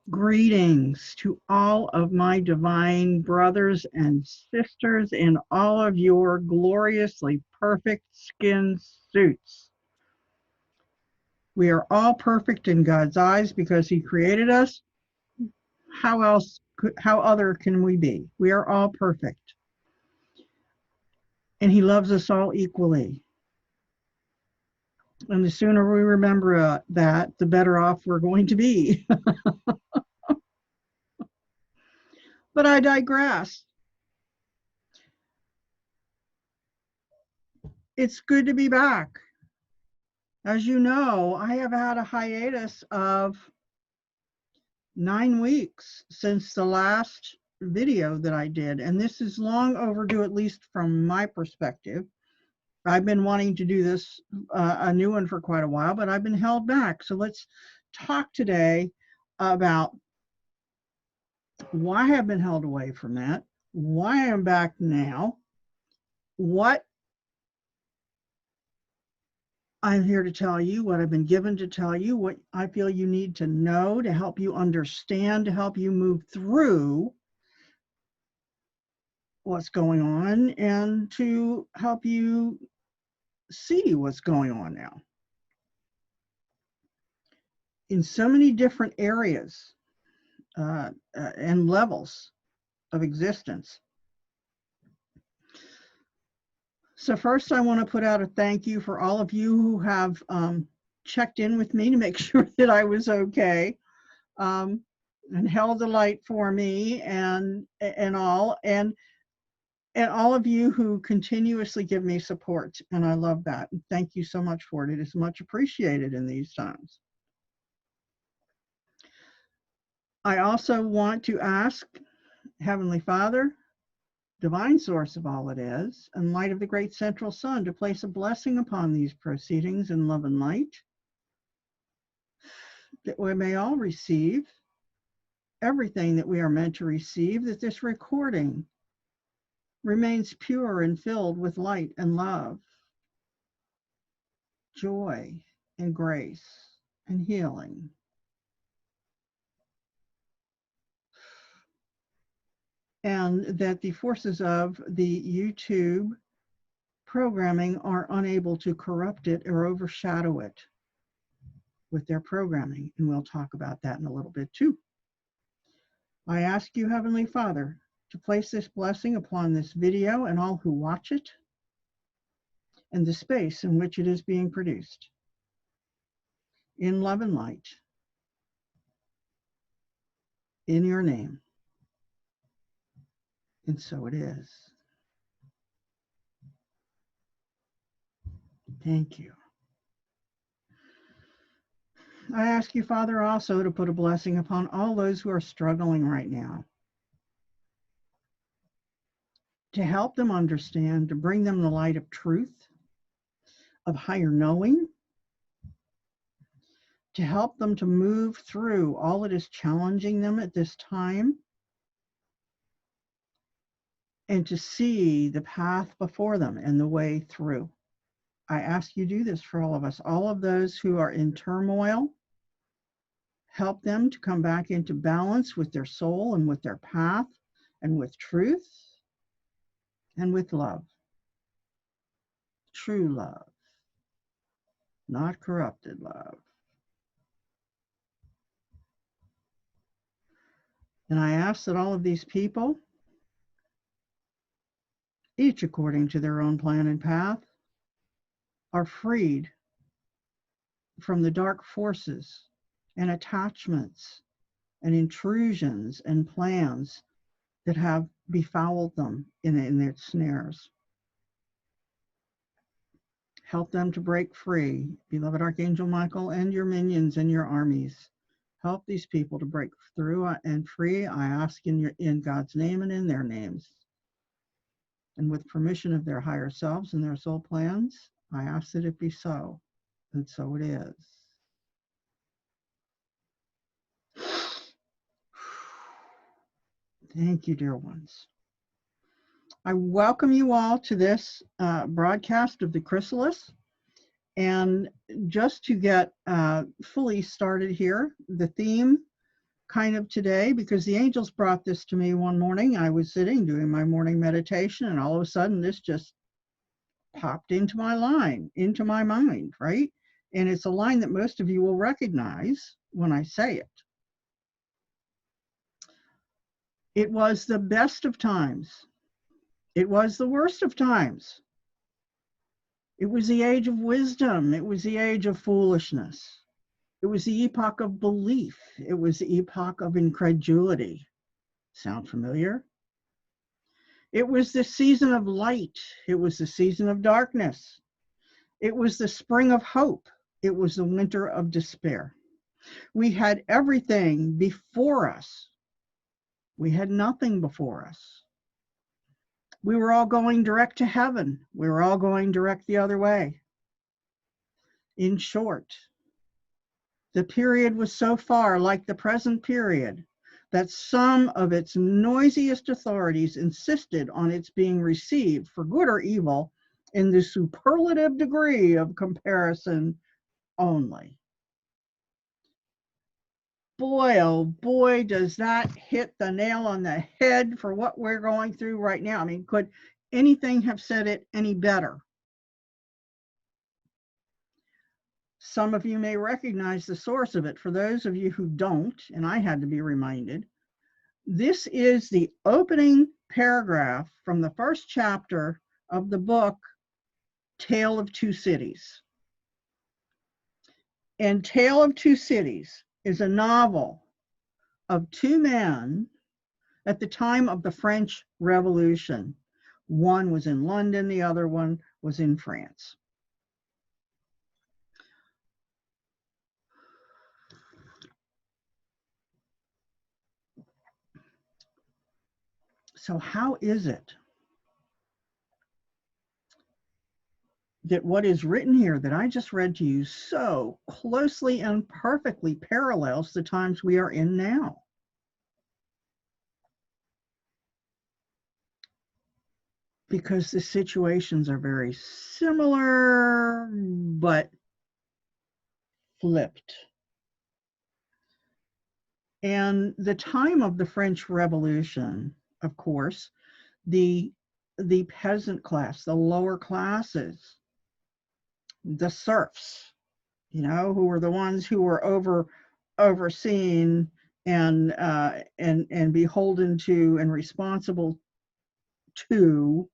Greetings to all of my divine brothers and sisters in all of your gloriously perfect skin suits. We are all perfect in God's eyes because He created us. How other can we be? We are all perfect. And He loves us all equally. And the sooner we remember that, the better off we're going to be. But I digress. It's good to be back. As you know, I have had a hiatus of 9 weeks since the last video that I did, and this is long overdue, at least from my perspective. I've been wanting to do this, a new one for quite a while, but I've been held back. So let's talk today about why I've been held away from that, why I'm back now, what I'm here to tell you, what I've been given to tell you, what I feel you need to know to help you understand, to help you move through what's going on, and to help you see what's going on now in so many different areas and levels of existence. So first, I want to put out a thank you for all of you who have checked in with me to make sure that I was okay, and held the light for me, and all of you who continuously give me support, and I love that. And thank you so much for it. It is much appreciated in these times. I also want to ask Heavenly Father, divine source of all it is, and light of the great central sun, to place a blessing upon these proceedings in love and light, that we may all receive everything that we are meant to receive, that this recording remains pure and filled with light and love, joy and grace and healing. And that the forces of the YouTube programming are unable to corrupt it or overshadow it with their programming. And we'll talk about that in a little bit too. I ask you, Heavenly Father, to place this blessing upon this video and all who watch it, and the space in which it is being produced, in love and light, in your name. And so it is. Thank you. I ask you, Father, also to put a blessing upon all those who are struggling right now, to help them understand, to bring them the light of truth, of higher knowing, to help them to move through all that is challenging them at this time, and to see the path before them and the way through. I ask you to do this for all of us, all of those who are in turmoil. Help them to come back into balance with their soul and with their path and with truth and with love. True love, not corrupted love. And I ask that all of these people, each according to their own plan and path, are freed from the dark forces and attachments and intrusions and plans that have befouled them in their snares. Help them to break free, beloved Archangel Michael, and your minions and your armies. Help these people to break through and free. I ask in God's name and in their names. And with permission of their higher selves and their soul plans, I ask that it be so. And so it is. Thank you, dear ones. I welcome you all to this broadcast of the Chrysalis. And just to get fully started here, the theme kind of today, because the angels brought this to me one morning. I was sitting doing my morning meditation, and all of a sudden this just popped into my mind, right? And it's a line that most of you will recognize when I say it. It was the best of times. It was the worst of times. It was the age of wisdom. It was the age of foolishness. It was the epoch of belief. It was the epoch of incredulity. Sound familiar? It was the season of light. It was the season of darkness. It was the spring of hope. It was the winter of despair. We had everything before us. We had nothing before us. We were all going direct to heaven. We were all going direct the other way. In short, the period was so far like the present period that some of its noisiest authorities insisted on its being received for good or evil in the superlative degree of comparison only. Boy, oh boy, does that hit the nail on the head for what we're going through right now. I mean, could anything have said it any better? Some of you may recognize the source of it. For those of you who don't, and I had to be reminded, this is the opening paragraph from the first chapter of the book, Tale of Two Cities. And Tale of Two Cities is a novel of two men at the time of the French Revolution. One was in London, the other one was in France. So how is it that what is written here that I just read to you so closely and perfectly parallels the times we are in now? Because the situations are very similar, but flipped. And the time of the French Revolution, of course, the peasant class, the lower classes, the serfs, you know, who were the ones who were overseen and beholden to and responsible to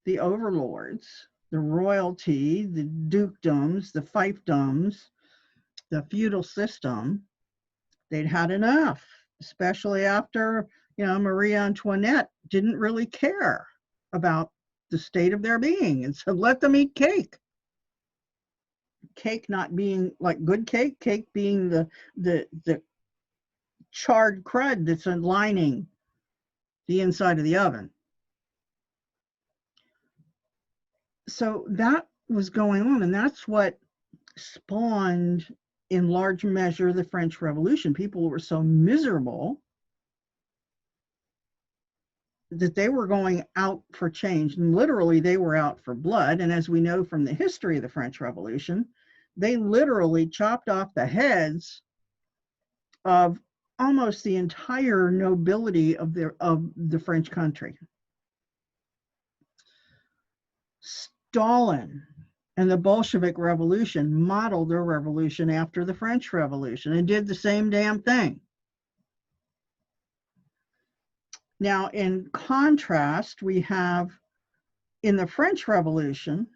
the overlords, the royalty, the dukedoms, the fiefdoms, the feudal system. They'd had enough, especially after, you know, Marie Antoinette didn't really care about the state of their being and said, let them eat cake. Cake not being like good cake, cake being the charred crud that's lining the inside of the oven. So that was going on, and that's what spawned in large measure the French Revolution. People were so miserable that they were going out for change, and literally they were out for blood. And as we know from the history of the French Revolution, they literally chopped off the heads of almost the entire nobility of the French country. Stalin and the Bolshevik Revolution modeled their revolution after the French Revolution and did the same damn thing. Now, in contrast, we have in the French Revolution,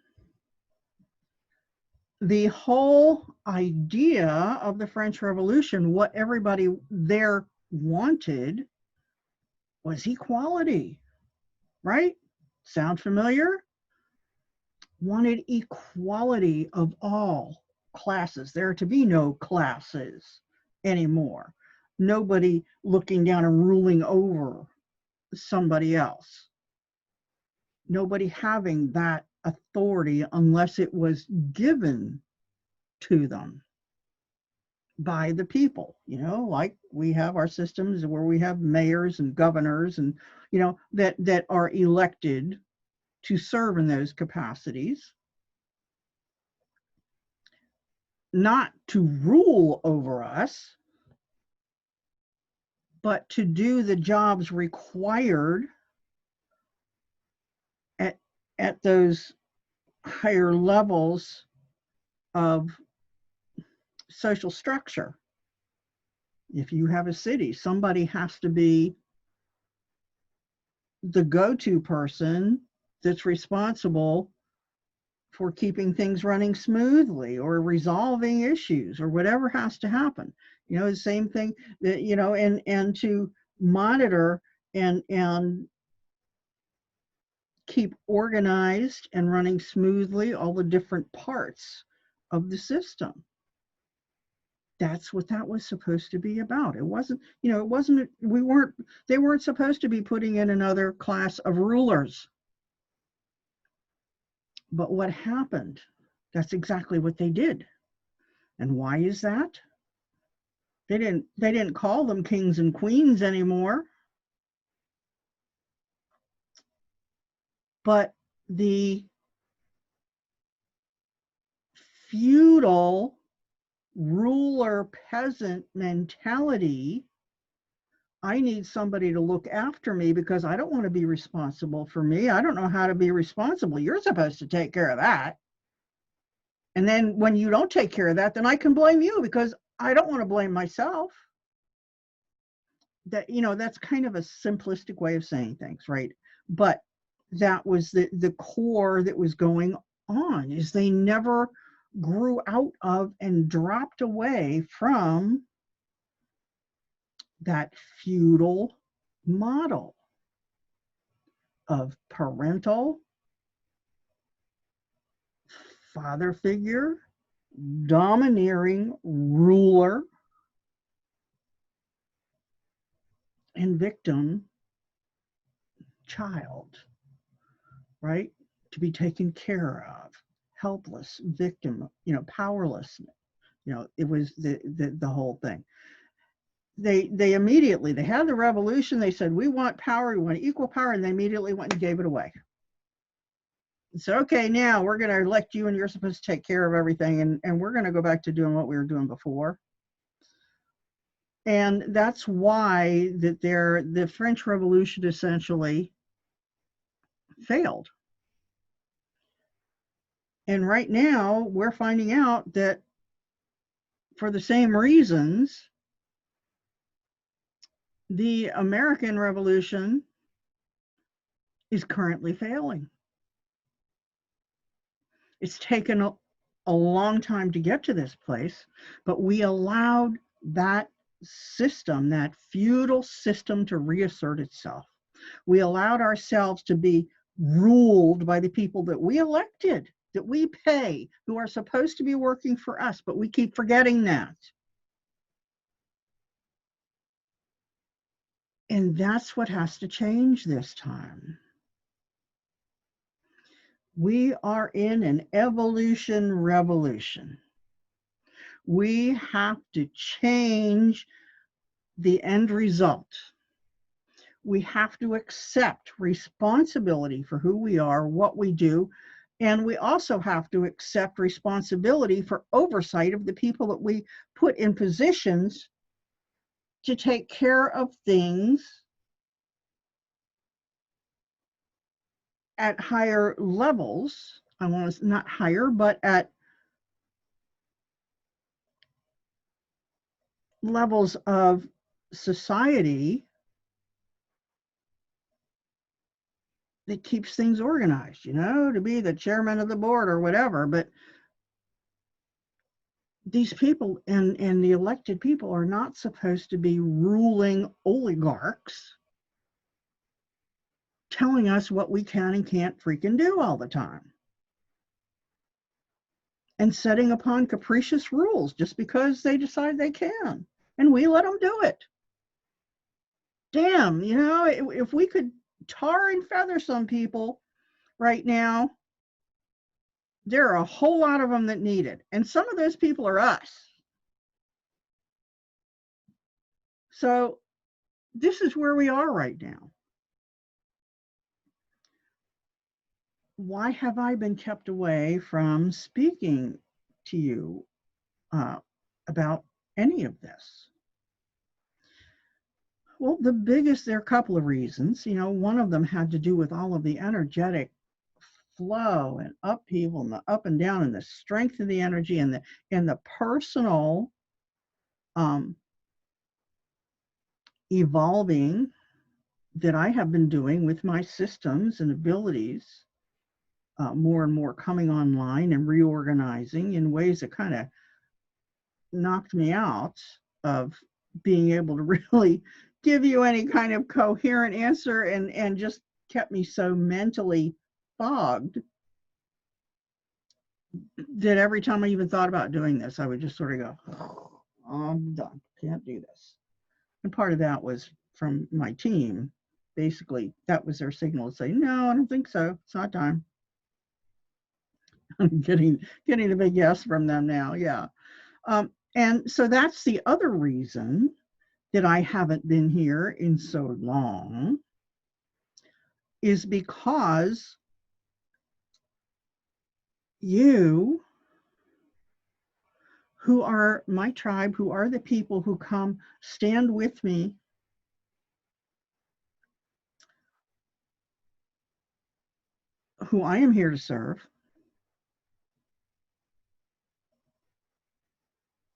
the whole idea of the French Revolution, what everybody there wanted was equality, right? Sound familiar? Wanted equality of all classes. There are to be no classes anymore. Nobody looking down and ruling over somebody else. Nobody having that authority unless it was given to them by the people, you know, like we have our systems where we have mayors and governors and, you know, that are elected to serve in those capacities, not to rule over us, But to do the jobs required at those higher levels of social structure, if you have a city, somebody has to be the go-to person that's responsible for keeping things running smoothly or resolving issues or whatever has to happen. You know, the same thing that, you know, and to monitor and keep organized and running smoothly all the different parts of the system. That's what that was supposed to be about. It wasn't, you know, it wasn't, they weren't supposed to be putting in another class of rulers. But what happened? That's exactly what they did. And why is that? They didn't call them kings and queens anymore. But the feudal ruler peasant mentality, I need somebody to look after me because I don't want to be responsible for me. I don't know how to be responsible. You're supposed to take care of that. And then when you don't take care of that, then I can blame you because I don't want to blame myself. That, you know, that's kind of a simplistic way of saying things, right? But that was the core that was going on, is they never grew out of and dropped away from that feudal model of parental father figure, domineering ruler, and victim child, right? To be taken care of, helpless, victim, you know, powerless. You know, it was the whole thing. They immediately, they had the revolution, they said, we want power, we want equal power, and they immediately went and gave it away. So, okay, now we're going to elect you and you're supposed to take care of everything, and we're going to go back to doing what we were doing before. And that's why that the French Revolution essentially failed. And right now we're finding out that for the same reasons, the American Revolution is currently failing. It's taken a long time to get to this place, but we allowed that system, that feudal system, to reassert itself. We allowed ourselves to be ruled by the people that we elected, that we pay, who are supposed to be working for us, but we keep forgetting that. And that's what has to change this time. We are in an evolution revolution. We have to change the end result. We have to accept responsibility for who we are, what we do, and we also have to accept responsibility for oversight of the people that we put in positions to take care of things at higher levels. I want to, not higher, but at levels of society that keeps things organized, you know, to be the chairman of the board or whatever. But these people and the elected people are not supposed to be ruling oligarchs telling us what we can and can't freaking do all the time, and setting upon capricious rules just because they decide they can, and we let them do it. Damn, you know, if we could tar and feather some people right now, there are a whole lot of them that need it, and some of those people are us. So this is where we are right now. Why have I been kept away from speaking to you about any of this? Well, there are a couple of reasons. You know, one of them had to do with all of the energetic flow and upheaval and the up and down and the strength of the energy and the personal evolving that I have been doing with my systems and abilities, more and more coming online and reorganizing in ways that kind of knocked me out of being able to really give you any kind of coherent answer, and just kept me so mentally fogged that every time I even thought about doing this, I would just sort of go, oh, I'm done, can't do this. And part of that was from my team. Basically, that was their signal to say, no, I don't think so. It's not time. I'm getting a big yes from them now. Yeah. And so that's the other reason that I haven't been here in so long, is because you, who are my tribe, who are the people who come stand with me, who I am here to serve.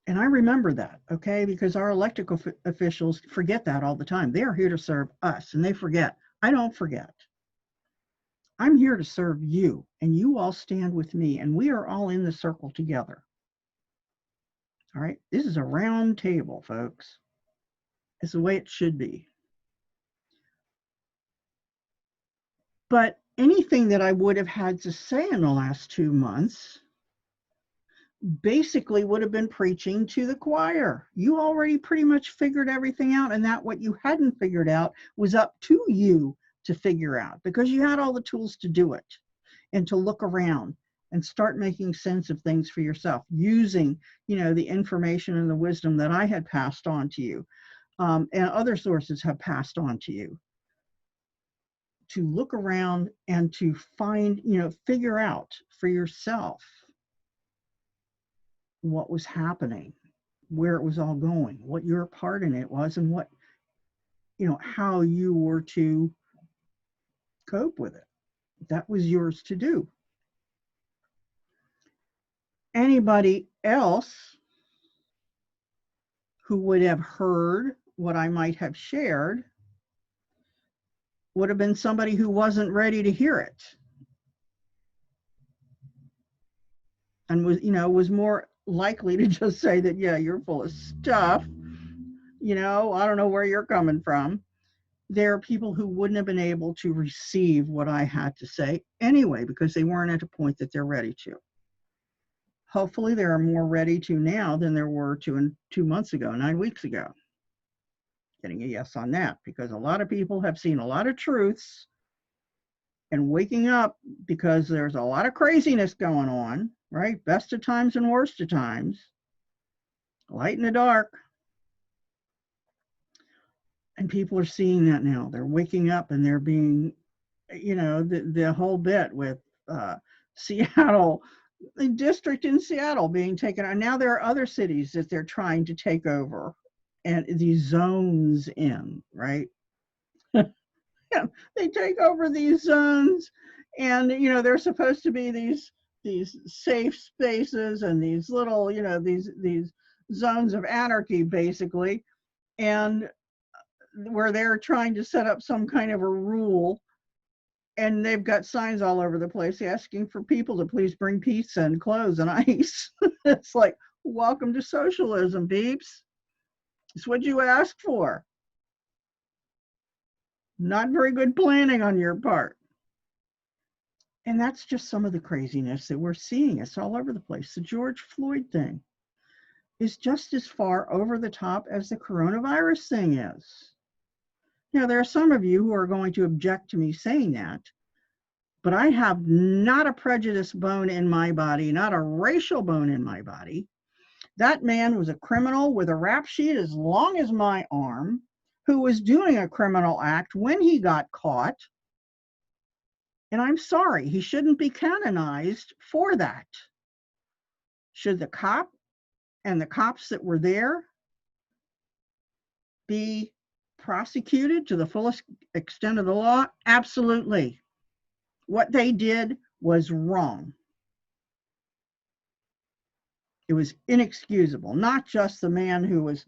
And I remember that, okay? Because our elected officials forget that all the time. They are here to serve us, and they forget. I don't forget. I'm here to serve you, and you all stand with me, and we are all in the circle together. All right? This is a round table, folks. It's the way it should be. But anything that I would have had to say in the last 2 months basically would have been preaching to the choir. You already pretty much figured everything out, and that what you hadn't figured out was up to you to figure out, because you had all the tools to do it and to look around and start making sense of things for yourself using, you know, the information and the wisdom that I had passed on to you, and other sources have passed on to you, to look around and to find, you know, figure out for yourself what was happening, where it was all going, what your part in it was, and what, you know, how you were to cope with it. That was yours to do. Anybody else who would have heard what I might have shared would have been somebody who wasn't ready to hear it, and was, you know, was more likely to just say that, yeah, you're full of stuff, you know, I don't know where you're coming from. There are people who wouldn't have been able to receive what I had to say anyway, because they weren't at a point that they're ready to. Hopefully there are more ready to now than there were 2 months ago, 9 weeks ago. Getting a yes on that, because a lot of people have seen a lot of truths and waking up, because there's a lot of craziness going on, right? Best of times and worst of times, light in the dark. And people are seeing that now. They're waking up and they're being, you know, the whole bit with Seattle, the district in Seattle being taken on. Now there are other cities that they're trying to take over, and these zones in, right? Yeah, they take over these zones, and, you know, they're supposed to be these safe spaces and these little, you know, these zones of anarchy, basically, and where they're trying to set up some kind of a rule, and they've got signs all over the place asking for people to please bring pizza and clothes and ice. It's like, welcome to socialism, peeps. It's what you asked for. Not very good planning on your part. And that's just some of the craziness that we're seeing. It's all over the place. The George Floyd thing is just as far over the top as the coronavirus thing is. You know, there are some of you who are going to object to me saying that, but I have not a prejudice bone in my body, not a racial bone in my body. That man was a criminal with a rap sheet as long as my arm, who was doing a criminal act when he got caught. And I'm sorry, he shouldn't be canonized for that. Should the cop and the cops that were there be prosecuted to the fullest extent of the law? Absolutely. What they did was wrong. It was inexcusable. Not just the man who was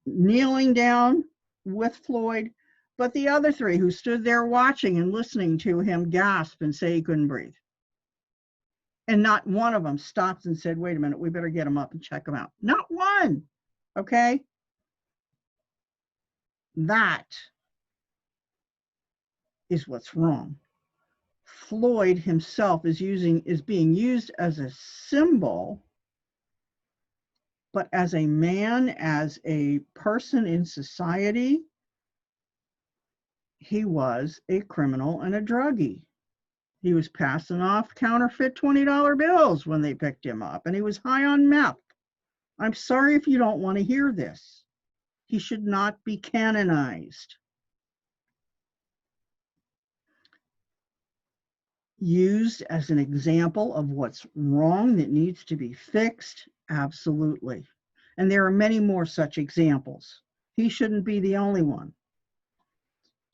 kneeling down with Floyd, but the other three who stood there watching and listening to him gasp and say he couldn't breathe. And not one of them stopped and said, wait a minute, we better get him up and check him out. Not one. Okay? That is what's wrong. Floyd himself is being used as a symbol, but as a man, as a person in society, he was a criminal and a druggie. He was passing off counterfeit $20 bills when they picked him up, and he was high on meth. I'm sorry if you don't want to hear this. He should not be canonized. Used as an example of what's wrong that needs to be fixed? Absolutely. And there are many more such examples. He shouldn't be the only one.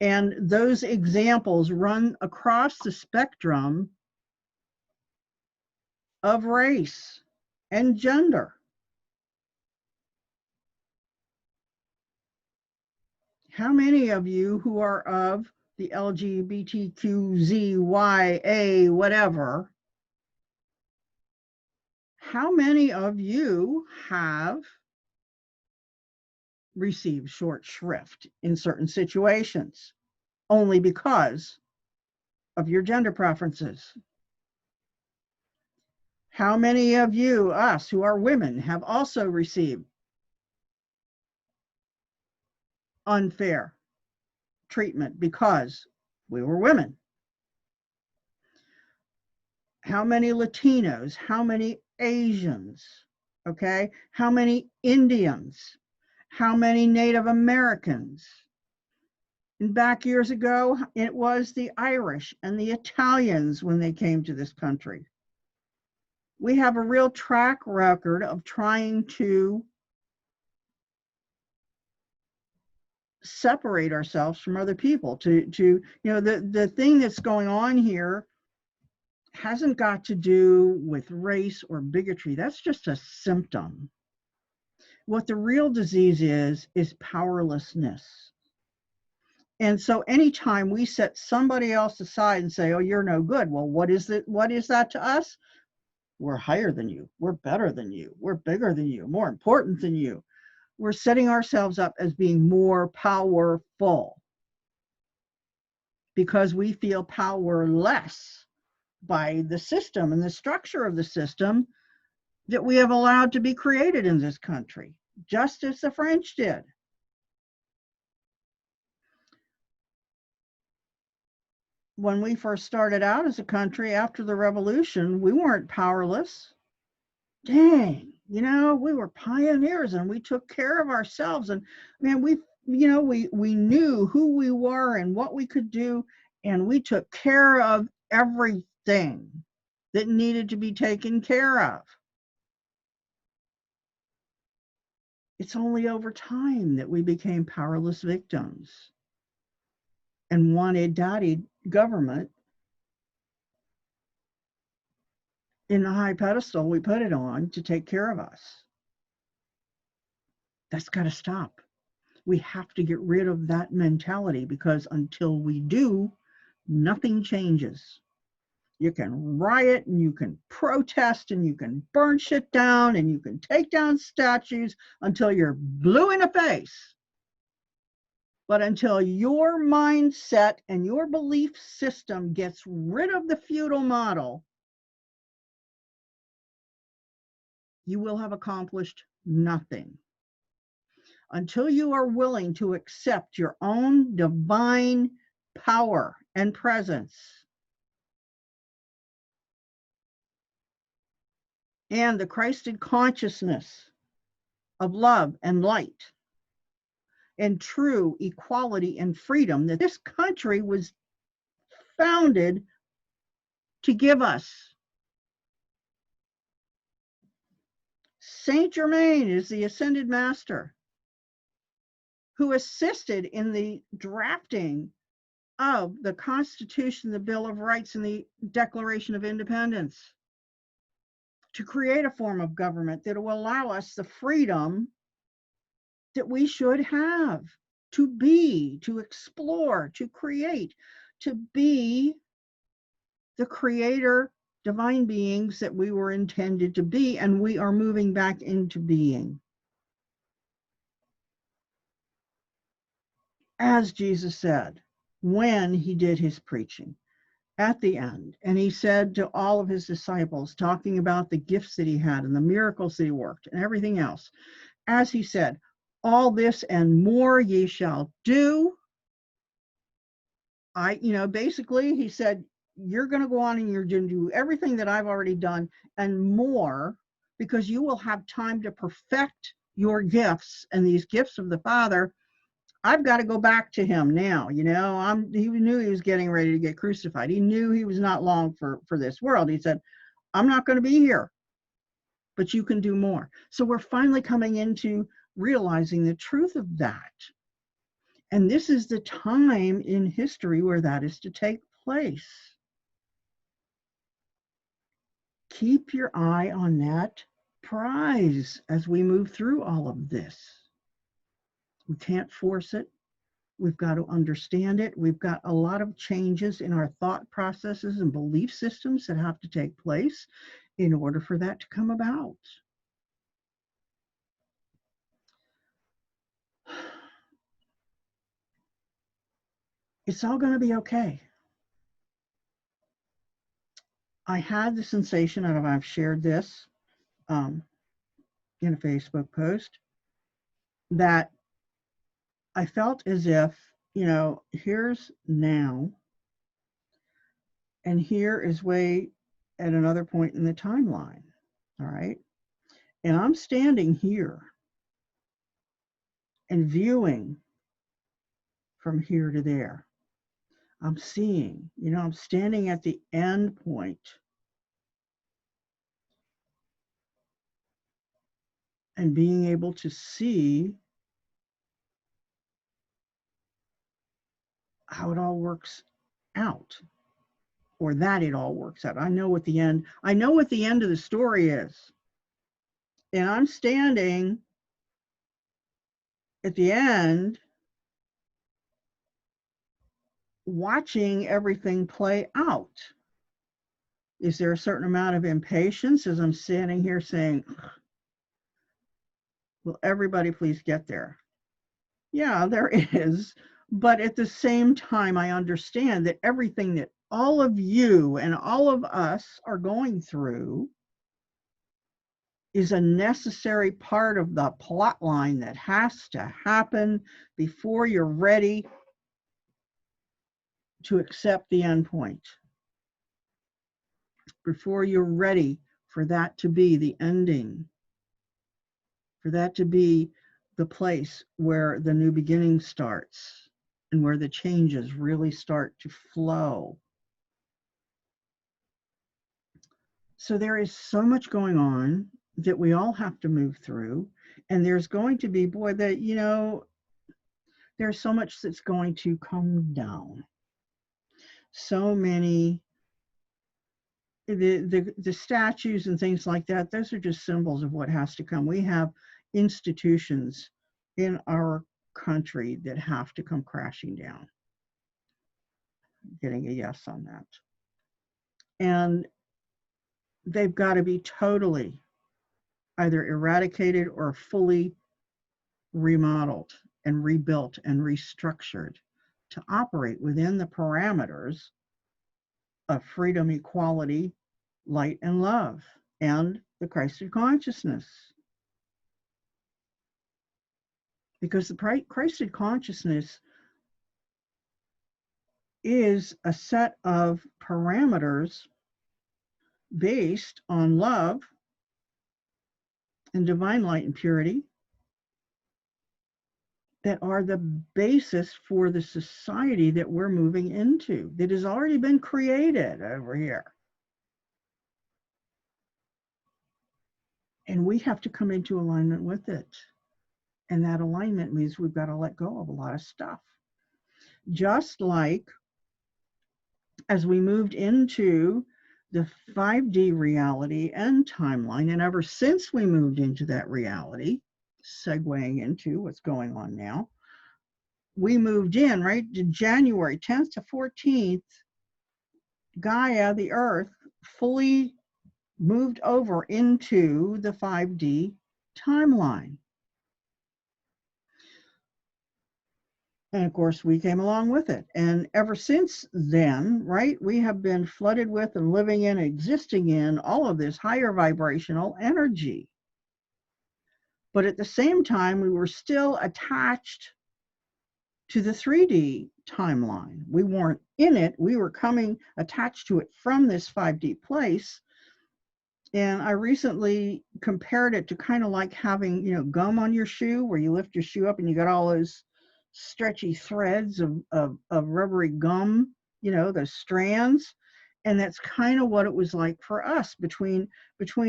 And those examples run across the spectrum of race and gender. How many of you who are of the LGBTQZYA whatever, how many of you have received short shrift in certain situations only because of your gender preferences? How many of you, us who are women, have also received unfair treatment because we were women? How many Latinos? How many Asians? Okay, how many Indians? How many Native Americans? And back years ago, it was the Irish and the Italians when they came to this country. We have a real track record of trying to separate ourselves from other people. The thing that's going on here hasn't got to do with race or bigotry. That's just a symptom. What the real disease is powerlessness. And so anytime we set somebody else aside and say, oh, you're no good, well, what is that to us? We're higher than you. We're better than you. We're bigger than you, more important than you. We're setting ourselves up as being more powerful because we feel powerless by the system and the structure of the system that we have allowed to be created in this country, just as the French did. When we first started out as a country after the revolution, we weren't powerless. Dang, we were pioneers and we took care of ourselves. And man, we knew who we were and what we could do, and we took care of everything that needed to be taken care of. It's only over time that we became powerless victims and wanted daddy government in the high pedestal we put it on to take care of us. That's got to stop. We have to get rid of that mentality, because until we do, nothing changes. You can riot and you can protest and you can burn shit down and you can take down statues until you're blue in the face. But until your mindset and your belief system gets rid of the feudal model, you will have accomplished nothing. Until you are willing to accept your own divine power and presence and the Christed consciousness of love and light and true equality and freedom that this country was founded to give us. Saint Germain is the ascended master who assisted in the drafting of the Constitution, the Bill of Rights, and the Declaration of Independence, to create a form of government that will allow us the freedom that we should have to be, to explore, to create, to be the creator, divine beings that we were intended to be, and we are moving back into being. As Jesus said when he did his preaching at the end, and he said to all of his disciples, talking about the gifts that he had and the miracles that he worked and everything else, as he said, all this and more ye shall do. Basically he said, you're going to go on and you're going to do everything that I've already done and more, because you will have time to perfect your gifts, and these gifts of the Father, I've got to go back to him now. He knew he was getting ready to get crucified. He knew he was not long for this world. He said, I'm not going to be here, but you can do more. So we're finally coming into realizing the truth of that. And this is the time in history where that is to take place. Keep your eye on that prize as we move through all of this. We can't force it. We've got to understand it. We've got a lot of changes in our thought processes and belief systems that have to take place in order for that to come about. It's all going to be okay. I had the sensation, and I've shared this in a Facebook post, that I felt as if, here's now, and here is way at another point in the timeline, all right? And I'm standing here and viewing from here to there. I'm seeing, I'm standing at the end point. And being able to see how it all works out, or that it all works out. I know what the end of the story is. And I'm standing at the end watching everything play out. Is there a certain amount of impatience as I'm standing here saying, will everybody please get there? Yeah, there is. But at the same time, I understand that everything that all of you and all of us are going through is a necessary part of the plot line that has to happen before you're ready to accept the end point. Before you're ready for that to be the ending, for that to be the place where the new beginning starts and where the changes really start to flow. So there is so much going on that we all have to move through, and there's going to be, there's so much that's going to come down. So many, the statues and things like that, those are just symbols of what has to come. We have institutions in our country that have to come crashing down. Getting a yes on that. And they've got to be totally either eradicated or fully remodeled and rebuilt and restructured to operate within the parameters of freedom, equality, light, and love, and the Christed consciousness. Because the Christed consciousness is a set of parameters based on love and divine light and purity that are the basis for the society that we're moving into, that has already been created over here. And we have to come into alignment with it. And that alignment means we've got to let go of a lot of stuff. Just like as we moved into the 5D reality and timeline, and ever since we moved into that reality, segueing into what's going on now, we moved in, right, to January 10th to 14th, Gaia, the Earth, fully moved over into the 5D timeline. And of course, we came along with it. And ever since then, right, we have been flooded with and living in, existing in all of this higher vibrational energy. But at the same time, we were still attached to the 3D timeline. We weren't in it. We were coming attached to it from this 5D place. And I recently compared it to kind of like having, you know, gum on your shoe, where you lift your shoe up and you got all those stretchy threads of rubbery gum, you know, the strands. And that's kind of what it was like for us between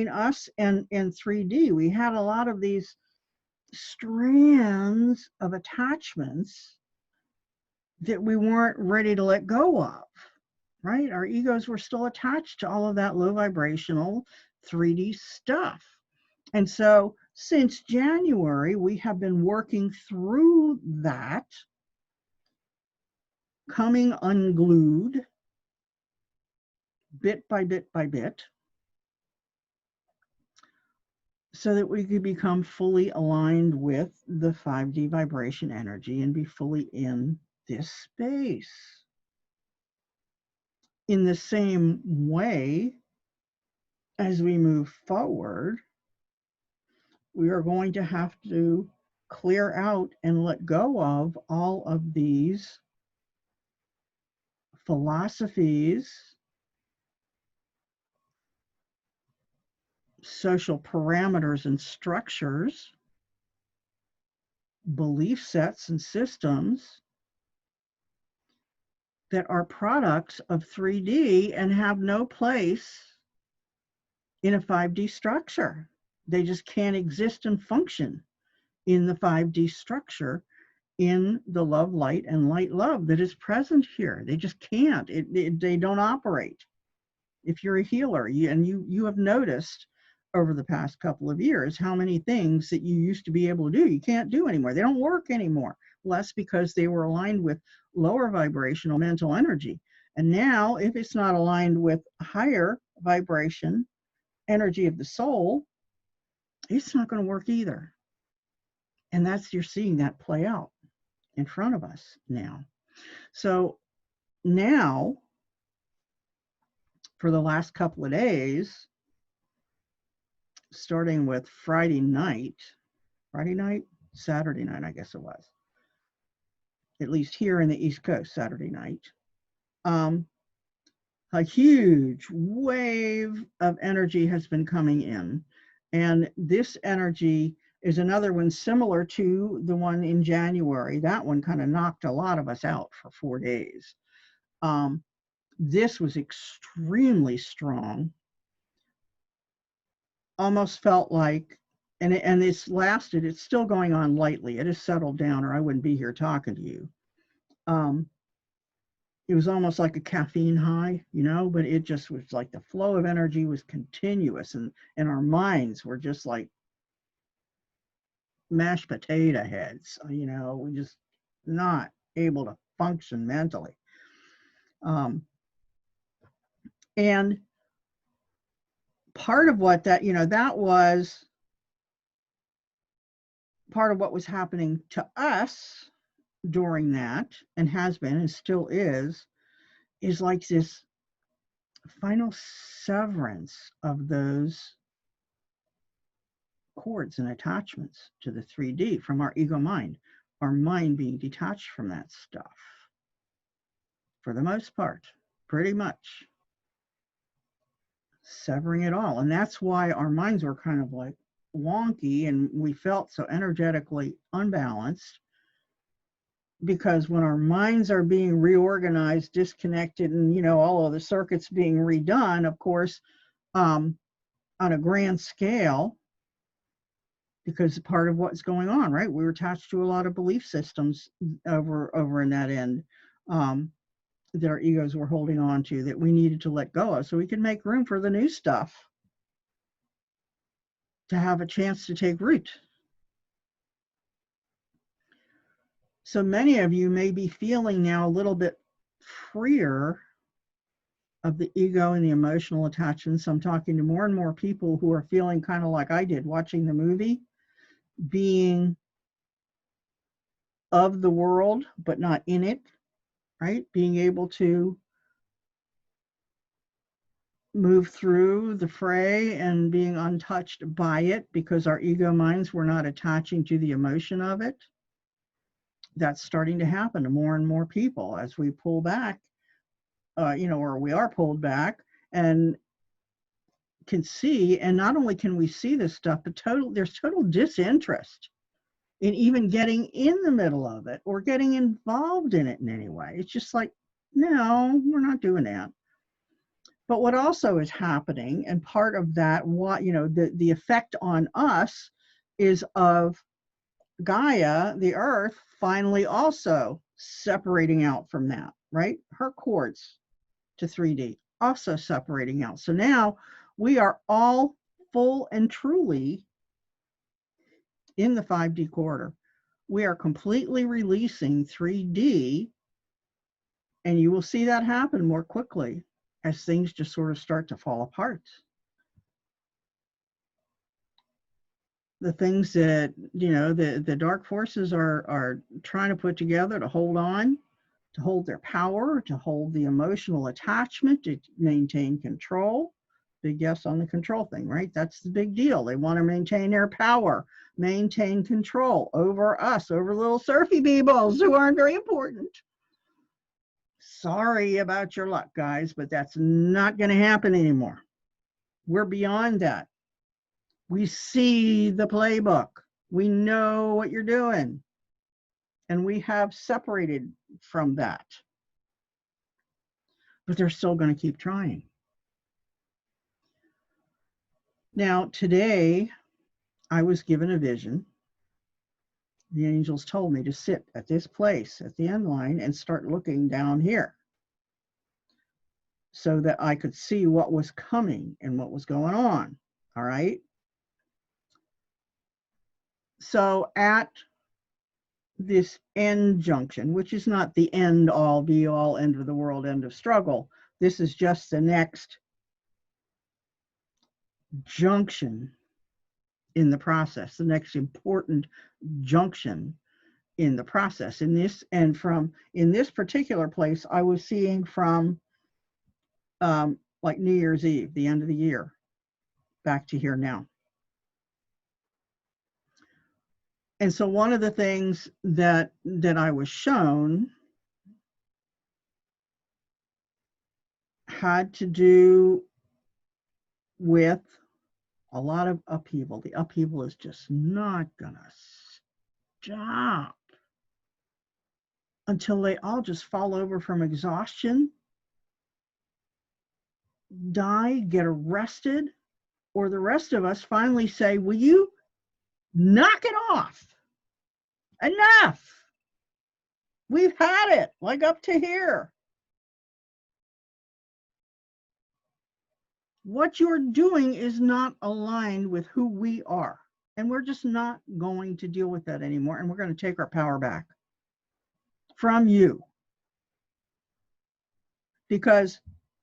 us and 3D. We had a lot of these strands of attachments that we weren't ready to let go of, right? Our egos were still attached to all of that low vibrational 3D stuff. And so since January, we have been working through that, coming unglued bit by bit by bit, so that we could become fully aligned with the 5D vibration energy and be fully in this space. In the same way, as we move forward, we are going to have to clear out and let go of all of these philosophies, social parameters and structures, belief sets and systems that are products of 3D and have no place in a 5D structure. They just can't exist and function in the 5D structure, in the love, light, and light love that is present here. They just can't. They don't operate. If you're a healer, you have noticed over the past couple of years how many things that you used to be able to do, you can't do anymore. They don't work anymore. Less because they were aligned with lower vibrational mental energy. And now, if it's not aligned with higher vibration energy of the soul, it's not going to work either. And you're seeing that play out in front of us now. So now, for the last couple of days, starting with Saturday night, I guess it was, at least here in the East Coast, Saturday night, a huge wave of energy has been coming in. And this energy is another one similar to the one in January. That one kind of knocked a lot of us out for 4 days. This was extremely strong. Almost felt like, and it's lasted, it's still going on lightly. It has settled down, or I wouldn't be here talking to you. It was almost like a caffeine high, you know, but it just was like the flow of energy was continuous, and our minds were just like mashed potato heads, you know, we just not able to function mentally. And part of what that, you know, that was part of what was happening to us during that, and has been and still is like this final severance of those cords and attachments to the 3D from our ego mind, our mind being detached from that stuff for the most part, pretty much severing it all. And that's why our minds were kind of like wonky, and we felt so energetically unbalanced, because when our minds are being reorganized, disconnected, and, you know, all of the circuits being redone, of course, on a grand scale, because part of what's going on, right? We were attached to a lot of belief systems over in that end that our egos were holding on to, that we needed to let go of so we can make room for the new stuff to have a chance to take root. So many of you may be feeling now a little bit freer of the ego and the emotional attachments. I'm talking to more and more people who are feeling kind of like I did watching the movie, being of the world, but not in it, right? Being able to move through the fray and being untouched by it because our ego minds were not attaching to the emotion of it. That's starting to happen to more and more people as we pull back, or we are pulled back and can see. And not only can we see this stuff, but there's total disinterest in even getting in the middle of it or getting involved in it in any way. It's just like, no, we're not doing that. But what also is happening, and part of that, the effect on us is of Gaia, the earth, finally also separating out from that, right? Her cords to 3D also separating out. So now we are all full and truly in the 5D corridor. We are completely releasing 3D, and you will see that happen more quickly as things just sort of start to fall apart. The things that, the dark forces are trying to put together to hold on, to hold their power, to hold the emotional attachment, to maintain control. Big yes on the control thing, right? That's the big deal. They want to maintain their power, maintain control over us, over little surfy beebles who aren't very important. Sorry about your luck, guys, but that's not going to happen anymore. We're beyond that. We see the playbook. We know what you're doing. And we have separated from that. But they're still going to keep trying. Now, today, I was given a vision. The angels told me to sit at this place at the end line and start looking down here so that I could see what was coming and what was going on. All right. So at this end junction, which is not the end all be all, end of the world, end of struggle. This is just the next junction in the process, the next important junction in the process. In this particular place, I was seeing from like New Year's Eve, the end of the year, back to here now. And so one of the things that I was shown had to do with a lot of upheaval. The upheaval is just not gonna stop until they all just fall over from exhaustion, die, get arrested, or the rest of us finally say, will you knock it off? Enough. We've had it, like up to here. What you're doing is not aligned with who we are. And we're just not going to deal with that anymore. And we're going to take our power back from you. Because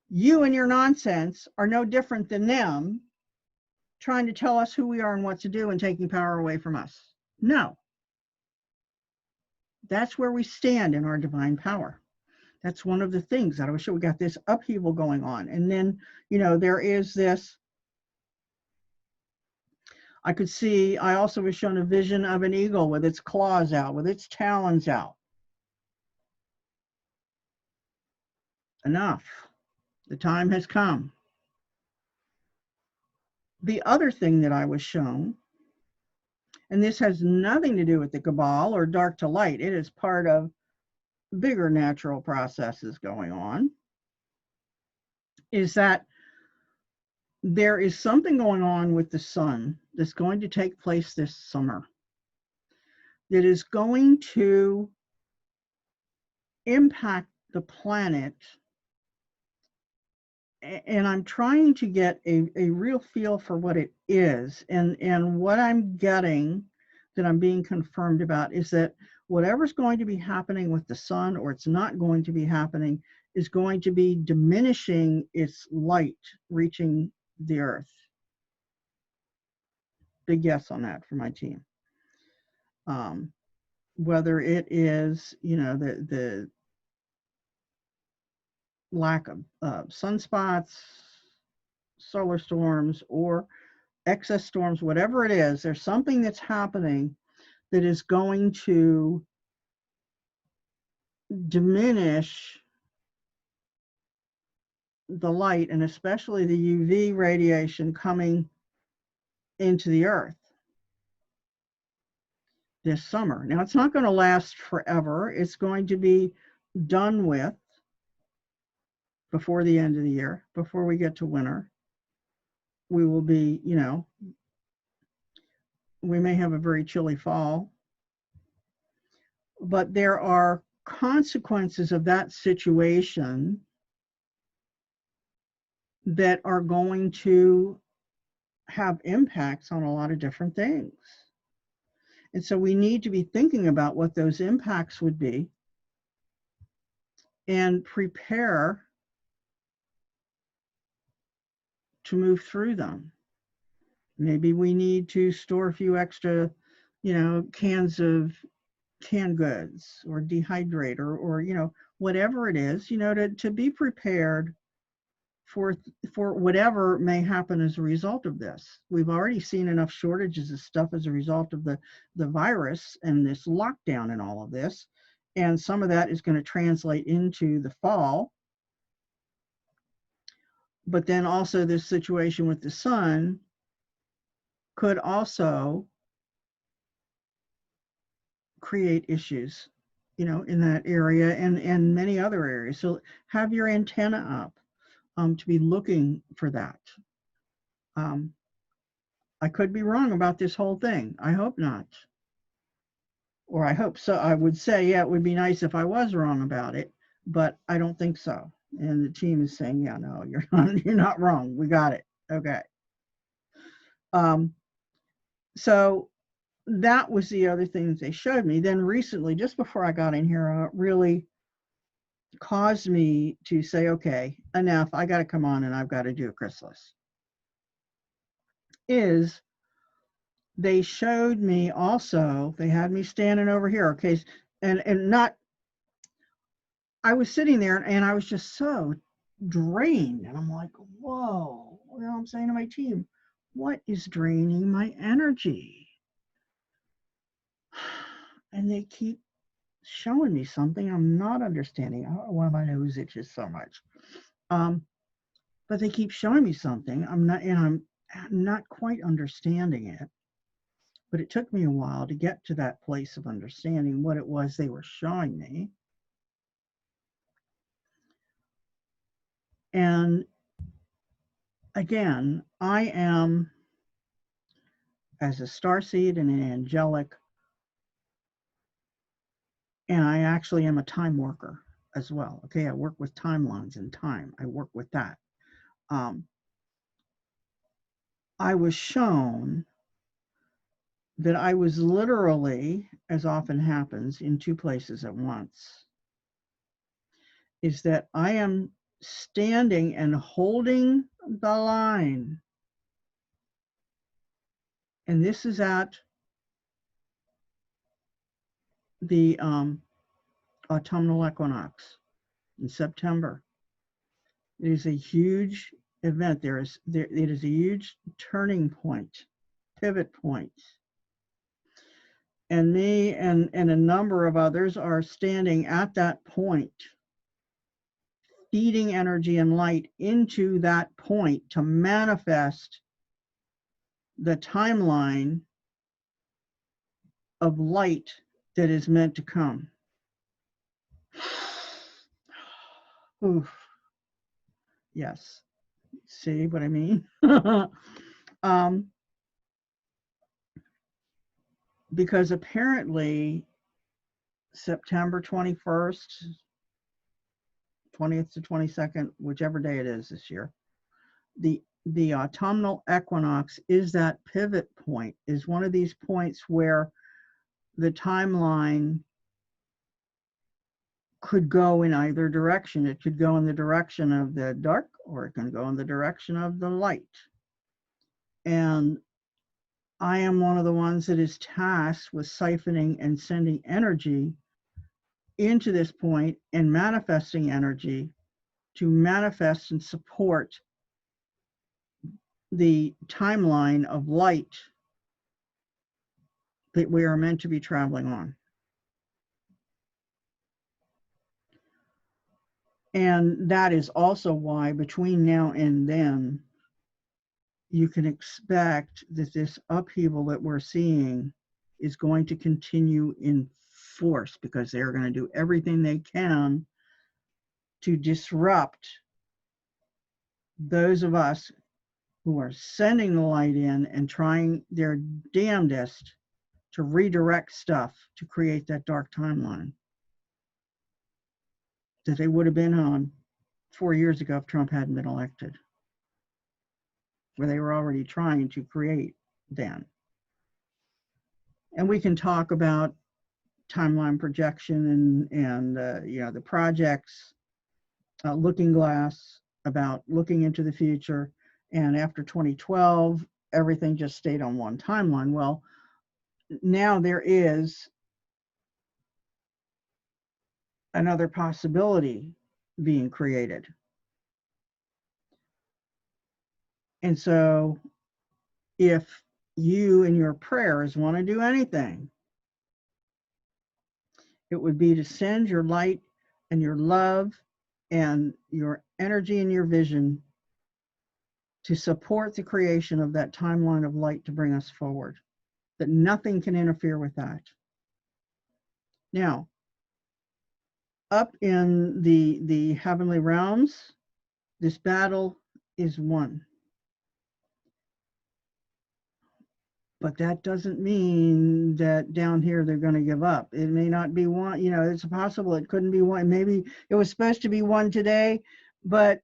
you and your nonsense are no different than them trying to tell us who we are and what to do and taking power away from us. No. That's where we stand in our divine power. That's one of the things that I was sure we got this upheaval going on. And then, there is this, I also was shown a vision of an eagle with its claws out, with its talons out. Enough. The time has come. The other thing that I was shown, and this has nothing to do with the cabal or dark to light, it is part of bigger natural processes going on, is that there is something going on with the sun. that's going to take place this summer that is going to impact the planet. And I'm trying to get a real feel for what it is. And what I'm getting, that I'm being confirmed about, is that whatever's going to be happening with the sun, or it's not going to be happening, is going to be diminishing its light reaching the earth. Big yes on that for my team. Whether it is, the lack of sunspots, solar storms, or excess storms, whatever it is, there's something that's happening that is going to diminish the light, and especially the UV radiation coming into the earth this summer. Now, it's not going to last forever. It's going to be done with before the end of the year, before we get to winter. We will be, we may have a very chilly fall, but there are consequences of that situation that are going to have impacts on a lot of different things. And so we need to be thinking about what those impacts would be and prepare to move through them. Maybe we need to store a few extra, cans of canned goods, or dehydrate, or whatever it is, to be prepared for whatever may happen as a result of this. We've already seen enough shortages of stuff as a result of the virus and this lockdown and all of this. And some of that is going to translate into the fall. But then also this situation with the sun could also create issues, in that area and many other areas. So have your antenna up to be looking for that. I could be wrong about this whole thing. I hope not. Or I hope so. I would say, yeah, it would be nice if I was wrong about it, but I don't think so. And the team is saying, yeah, no, you're not wrong. We got it. Okay. So that was the other thing that they showed me. Then recently, just before I got in here, really caused me to say, okay, enough. I got to come on and I've got to do a chrysalis. Is they showed me also, they had me standing over here, okay, and not, I was sitting there and I was just so drained, and I'm like, whoa, I'm saying to my team, what is draining my energy? And they keep showing me something I'm not understanding. I don't know why my nose itches so much. But they keep showing me something. I'm not quite understanding it. But it took me a while to get to that place of understanding what it was they were showing me. And again, I am, as a starseed and an angelic, and I actually am a time worker as well. Okay, I work with timelines and time. I work with that. I was shown that I was literally, as often happens, in two places at once. Is that I am standing and holding the line. And this is at the autumnal equinox in September. It is a huge event. It is a huge turning point, pivot point. And me and a number of others are standing at that point, feeding energy and light into that point to manifest the timeline of light that is meant to come. Oof. Yes. See what I mean? because apparently September 21st, 20th to 22nd, whichever day it is this year, the autumnal equinox is that pivot point, is one of these points where the timeline could go in either direction. It could go in the direction of the dark, or it can go in the direction of the light. And I am one of the ones that is tasked with siphoning and sending energy into this point and manifesting energy to manifest and support the timeline of light that we are meant to be traveling on. And that is also why between now and then, you can expect that this upheaval that we're seeing is going to continue in force, because they're going to do everything they can to disrupt those of us who are sending the light in and trying their damnedest to redirect stuff to create that dark timeline that they would have been on 4 years ago if Trump hadn't been elected, where they were already trying to create then. And we can talk about timeline projection and you know, the projects, Looking Glass, about looking into the future. And after 2012, everything just stayed on one timeline. Well, now there is another possibility being created. And so if you in your prayers want to do anything, it would be to send your light and your love and your energy and your vision to support the creation of that timeline of light to bring us forward, that nothing can interfere with that. Now, up in the heavenly realms, this battle is won. But that doesn't mean that down here they're going to give up. It may not be won, you know, it's possible it couldn't be won. Maybe it was supposed to be won today, but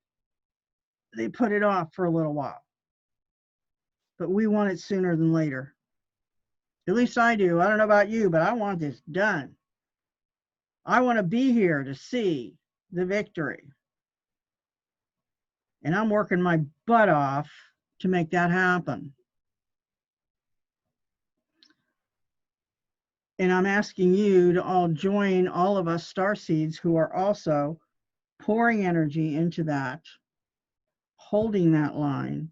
they put it off for a little while. But we want it sooner than later. At least I do. I don't know about you, but I want this done. I want to be here to see the victory. And I'm working my butt off to make that happen. And I'm asking you to all join all of us starseeds who are also pouring energy into that, holding that line,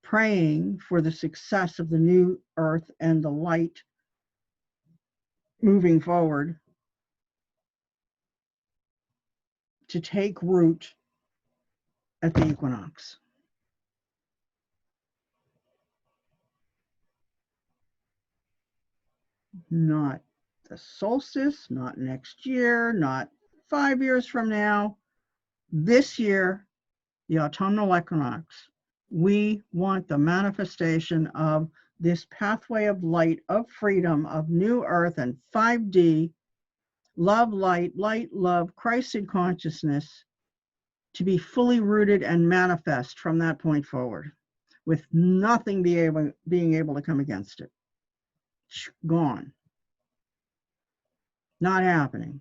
praying for the success of the new earth and the light moving forward to take root at the equinox. Not the solstice, not next year, not 5 years from now. This year, the autumnal equinox. We want the manifestation of this pathway of light, of freedom, of new earth and 5D, love, light, love, Christed consciousness to be fully rooted and manifest from that point forward, with nothing being able to come against it. Gone. Not happening.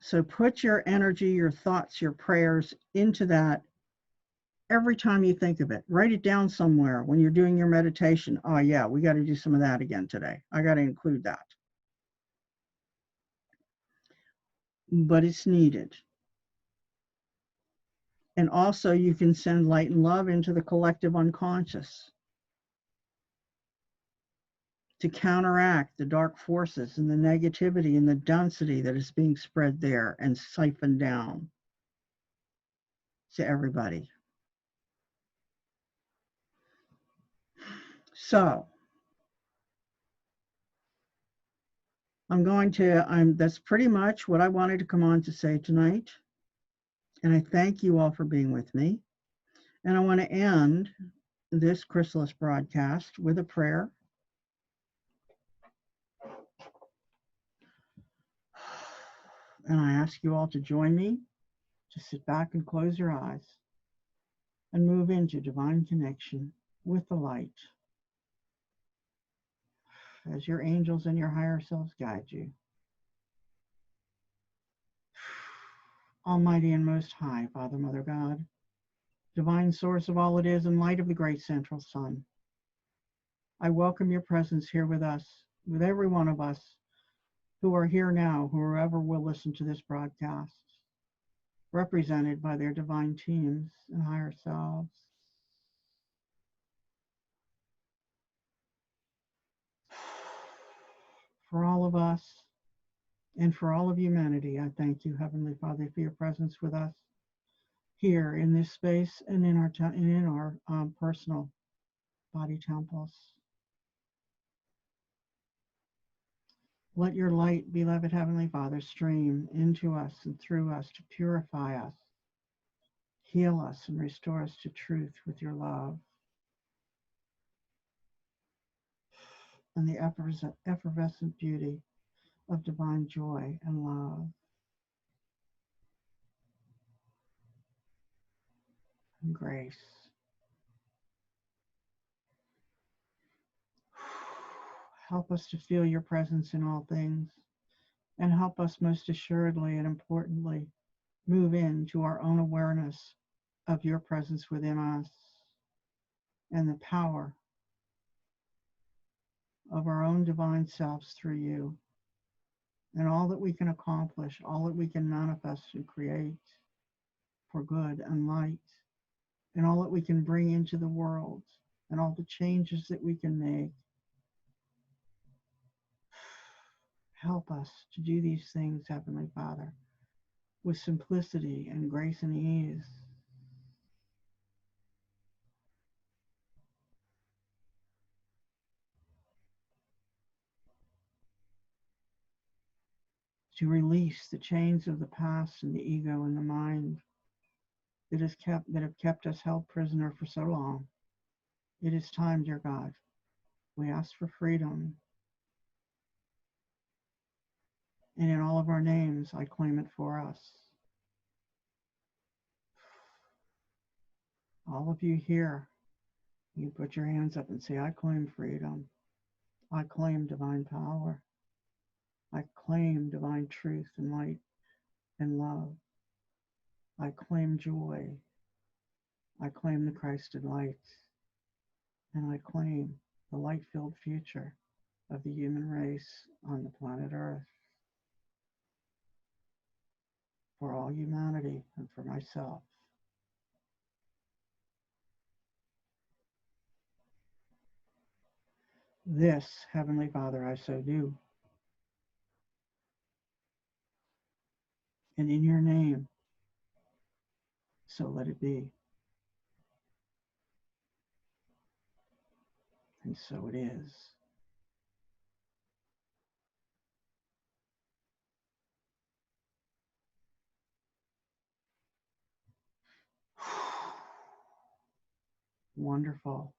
So put your energy, your thoughts, your prayers into that every time you think of it. Write it down somewhere when you're doing your meditation. Oh yeah, we got to do some of that again today. I got to include that. But it's needed. And also you can send light and love into the collective unconscious to counteract the dark forces and the negativity and the density that is being spread there and siphoned down to everybody. So that's pretty much what I wanted to come on to say tonight. And I thank you all for being with me. And I want to end this chrysalis broadcast with a prayer. And I ask you all to join me to sit back and close your eyes and move into divine connection with the light as your angels and your higher selves guide you. Almighty and most high, Father, Mother, God, divine source of all it is and light of the great central sun, I welcome your presence here with us, with every one of us who are here now, whoever will listen to this broadcast, represented by their divine teams and higher selves. For all of us and for all of humanity, I thank you, Heavenly Father, for your presence with us here in this space and in our personal body temples. Let your light, beloved Heavenly Father, stream into us and through us to purify us, heal us, and restore us to truth with your love and the effervescent beauty of divine joy and love and grace. Help us to feel your presence in all things, and help us most assuredly and importantly move into our own awareness of your presence within us and the power of our own divine selves through you, and all that we can accomplish, all that we can manifest and create for good and light, and all that we can bring into the world, and all the changes that we can make. Help us to do these things, Heavenly Father, with simplicity and grace and ease. To release the chains of the past and the ego and the mind that have kept us held prisoner for so long. It is time, dear God. We ask for freedom. And in all of our names, I claim it for us. All of you here, you put your hands up and say, I claim freedom. I claim divine power. I claim divine truth and light and love. I claim joy. I claim the Christed light. And I claim the light-filled future of the human race on the planet Earth, for all humanity and for myself. This, Heavenly Father, I so do. And in your name, so let it be. And so it is. Wonderful.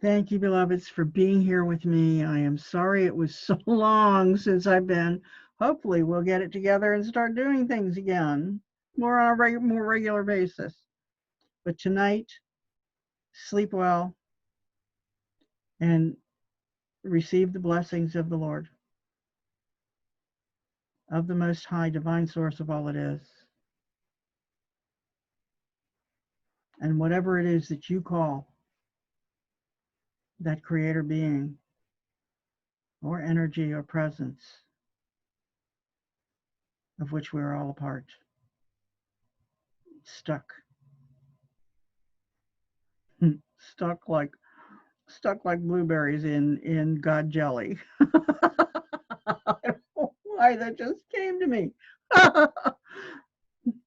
Thank you, beloveds, for being here with me. I am sorry it was so long since I've been. Hopefully we'll get it together and start doing things again, more on a more regular basis. But tonight, sleep well and receive the blessings of the Lord, of the Most High, divine source of all it is. And whatever it is that you call that creator being or energy or presence of which we are all a part, stuck like blueberries in God jelly. I don't know why that just came to me.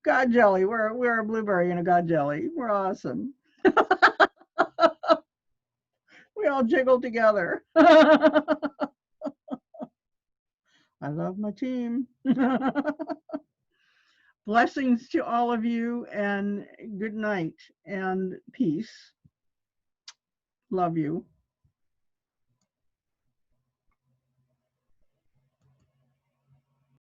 God jelly. We're a blueberry in a God jelly. We're awesome. We all jiggle together. I love my team. Blessings to all of you, and good night and peace. Love you.